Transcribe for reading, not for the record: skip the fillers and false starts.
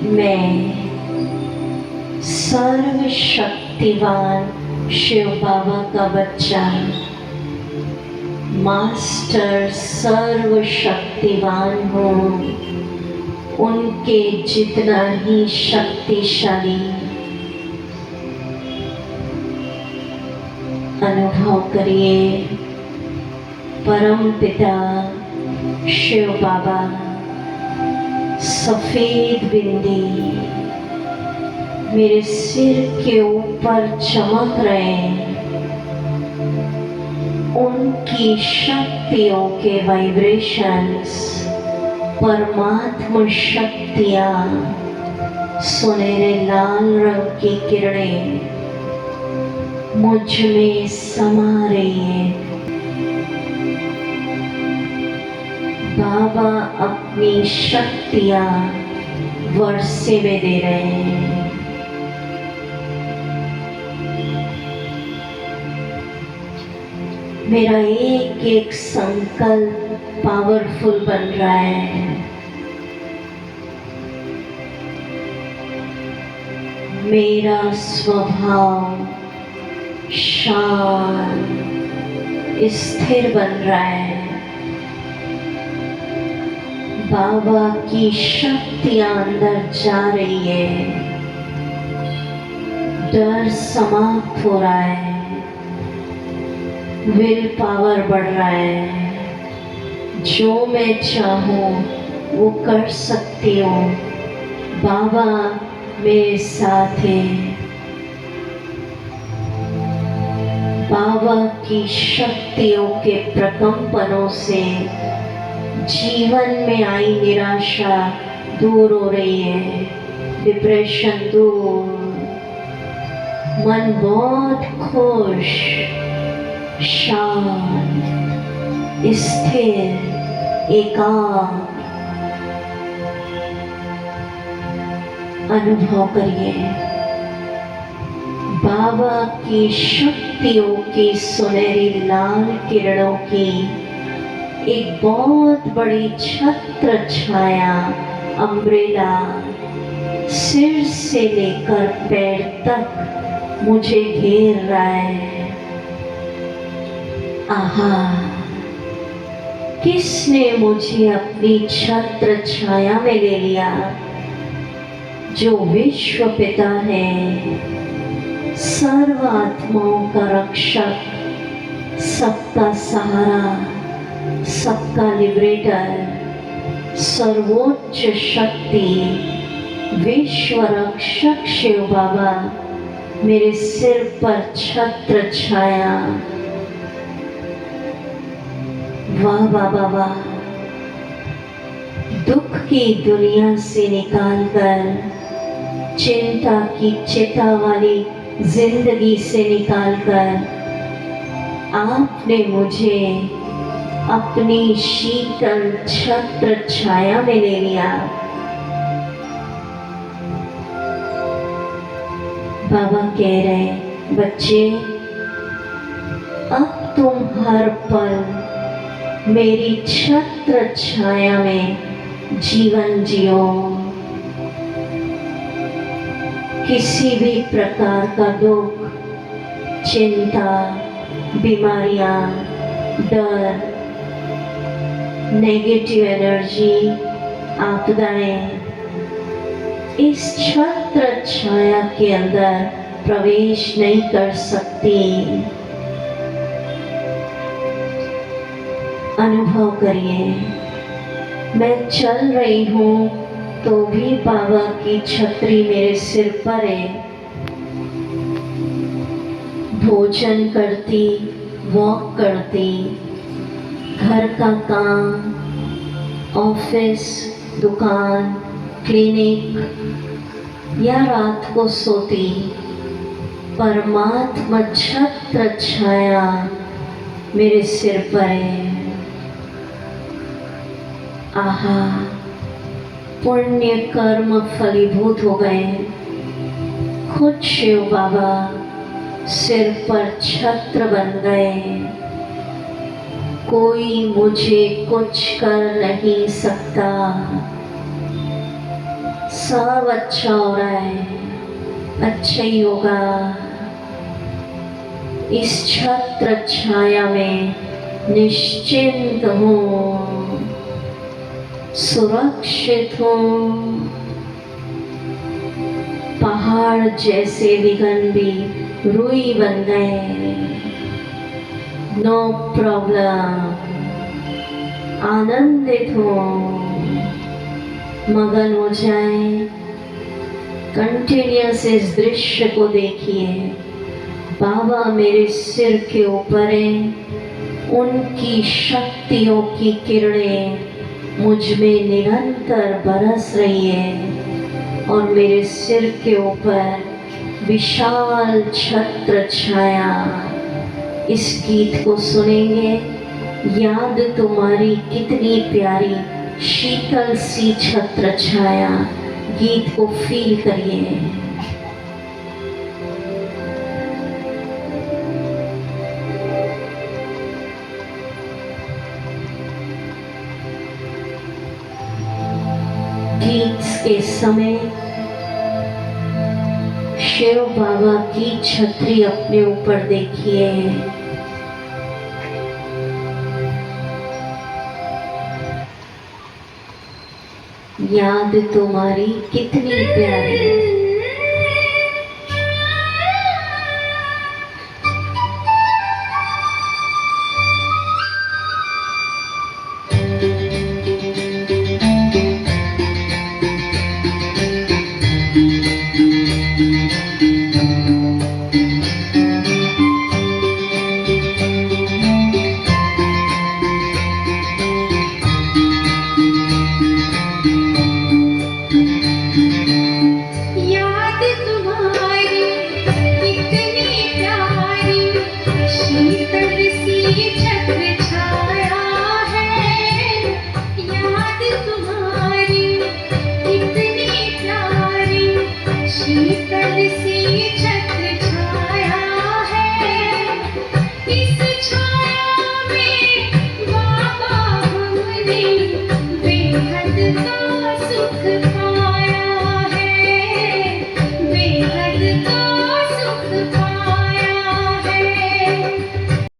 मैं सर्वशक्तिवान शिव बाबा का बच्चा, मास्टर सर्वशक्तिवान हूँ, उनके जितना ही शक्तिशाली। अनुभव करिए परम पिता शिव बाबा सफेद बिंदी मेरे सिर के ऊपर चमक रहे हैं। उनकी शक्तियों के वाइब्रेशंस, परमात्मा शक्तियाँ, सुनहरे लाल रंग की किरणें मुझ में समा रही है। बाबा अपनी शक्तियाँ वर्षे में दे रहे हैं। मेरा एक एक संकल्प पावरफुल बन रहा है। मेरा स्वभाव शांत स्थिर बन रहा है। बाबा की शक्तियां अंदर जा रही है। डर समाप्त हो रहा है। विल पावर बढ़ रहा है। जो मैं चाहूँ वो कर सकती हूँ। बाबा मेरे साथ है। बाबा की शक्तियों के प्रकंपनों से जीवन में आई निराशा दूर हो रही है। डिप्रेशन दूर। मन बहुत खुश, शांत, स्थिर, एकाग्र। अनुभव करिए बाबा की शक्तियों की सुनहरी लाल किरणों की एक बहुत बड़ी छत्र छाया, अम्ब्रेला सिर से लेकर पैर तक मुझे घेर रहा है। आहा, किसने मुझे अपनी छत्र छाया में ले लिया? जो विश्व पिता है, सर्व आत्माओं का रक्षक, सबका सहारा, सबका लिबरेटर, सर्वोच्च शक्ति, विश्व रक्षक शिव बाबा मेरे सिर पर छत्र छाया। वाह बाबा वाह। दुख की दुनिया से निकालकर चिंता की चिता वाली जिंदगी से निकालकर आपने मुझे अपनी शीतल छत्र छाया में ले लिया। बाबा कह रहे, बच्चे अब तुम हर पल मेरी छत्र छाया में जीवन जियो। किसी भी प्रकार का दुख, चिंता, बीमारियां, डर, नेगेटिव एनर्जी, आपदाएं इस छत्र छाया के अंदर प्रवेश नहीं कर सकती। अनुभव करिए, मैं चल रही हूँ तो भी बाबा की छतरी मेरे सिर पर है। भोजन करती, वॉक करती, घर का काम, ऑफिस, दुकान, क्लिनिक या रात को सोती, परमात्मा छत्र छाया मेरे सिर पर है। आहा, पुण्य कर्म फलीभूत हो गए। खुद शिव बाबा सिर पर छत्र बन गए। कोई मुझे कुछ कर नहीं सकता। सब अच्छा हो रहा है, अच्छा ही होगा। इस छत्र छाया में निश्चिंत हूँ, सुरक्षित हूँ। पहाड़ जैसे विघन भी रुई बन गए, नो प्रॉब्लम। आनंदित हो, मगन हो जाए। कंटिन्यूस इस दृश्य को देखिए। बाबा मेरे सिर के ऊपर है, उनकी शक्तियों की किरणें मुझ में निरंतर बरस रही है और मेरे सिर के ऊपर विशाल छत्र छाया। इस गीत को सुनेंगे, याद तुम्हारी कितनी प्यारी, शीतल सी छत्र छाया। गीत को फील करिए। गीत के समय शिव बाबा की छतरी अपने ऊपर देखिए। याद तुम्हारी कितनी प्यारी। बेहद का सुख